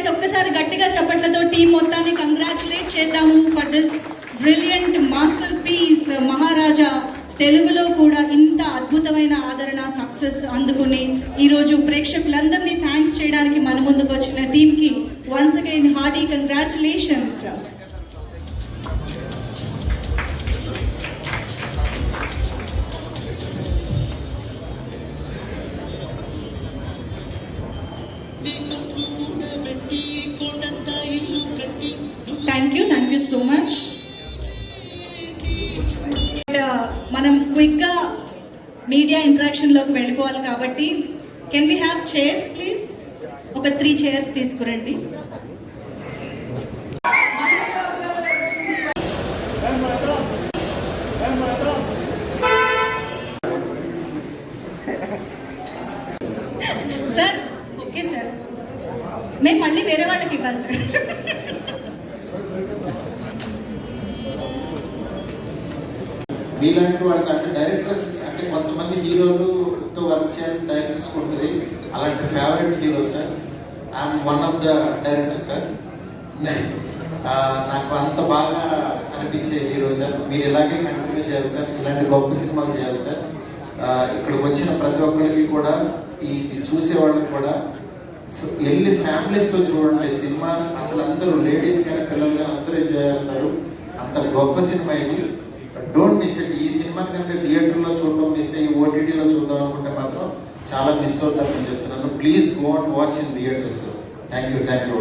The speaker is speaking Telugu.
గైస్ ఒక్కసారి గట్టిగా చప్పట్లతో టీం మొత్తాన్ని కంగ్రాచులేట్ చేద్దాము for this brilliant masterpiece Maharaja. తెలుగులో కూడా ఇంత అద్భుతమైన ఆదరణ సక్సెస్ అందుకుని ఈరోజు ప్రేక్షకులందరినీ థ్యాంక్స్ చేయడానికి మన ముందుకు వచ్చిన టీంకి once again hearty congratulations. Thank you so much. మనం క్విక్గా మీడియా ఇంటరాక్షన్లోకి వెళ్ళిపోవాలి కాబట్టి can we have chairs please? ఒక 3 చైర్స్ తీసుకురండి. సార్ ఓకే సార్, మేము మళ్ళీ వేరే వాళ్ళకి ఇవ్వాలి సార్. మీలాంటి వాళ్ళకి అంటే డైరెక్టర్స్ అంటే కొంతమంది హీరోలతో వర్క్ చేయాలని డైరెక్టర్స్ ఉంటుంది. అలాంటి favourite hero sir, I'm one of the director sir. నాకు అంత బాగా అనిపించే హీరో సార్. మీరు ఇలాగే కంటిన్యూ చేయాలి సార్, ఇలాంటి గొప్ప సినిమాలు చేయాలి సార్. ఇక్కడికి వచ్చిన ప్రతి ఒక్కరికి కూడా ఇది చూసే వాళ్ళకి కూడా వెళ్ళి ఫ్యామిలీస్తో చూడండి సినిమా. అసలు అందరూ లేడీస్ కానీ పిల్లలు కానీ అందరూ ఎంజాయ్ చేస్తారు. అంత గొప్ప సినిమా ఇది. Don't miss it. ఈ సినిమాని కనుక థియేటర్లో చూడడం మిస్ అయ్యి ఓటీటీలో చూద్దాం అనుకుంటే మాత్రం చాలా మిస్ అవుతారని చెప్తున్నాను. Please go and watch in theatres. Thank you.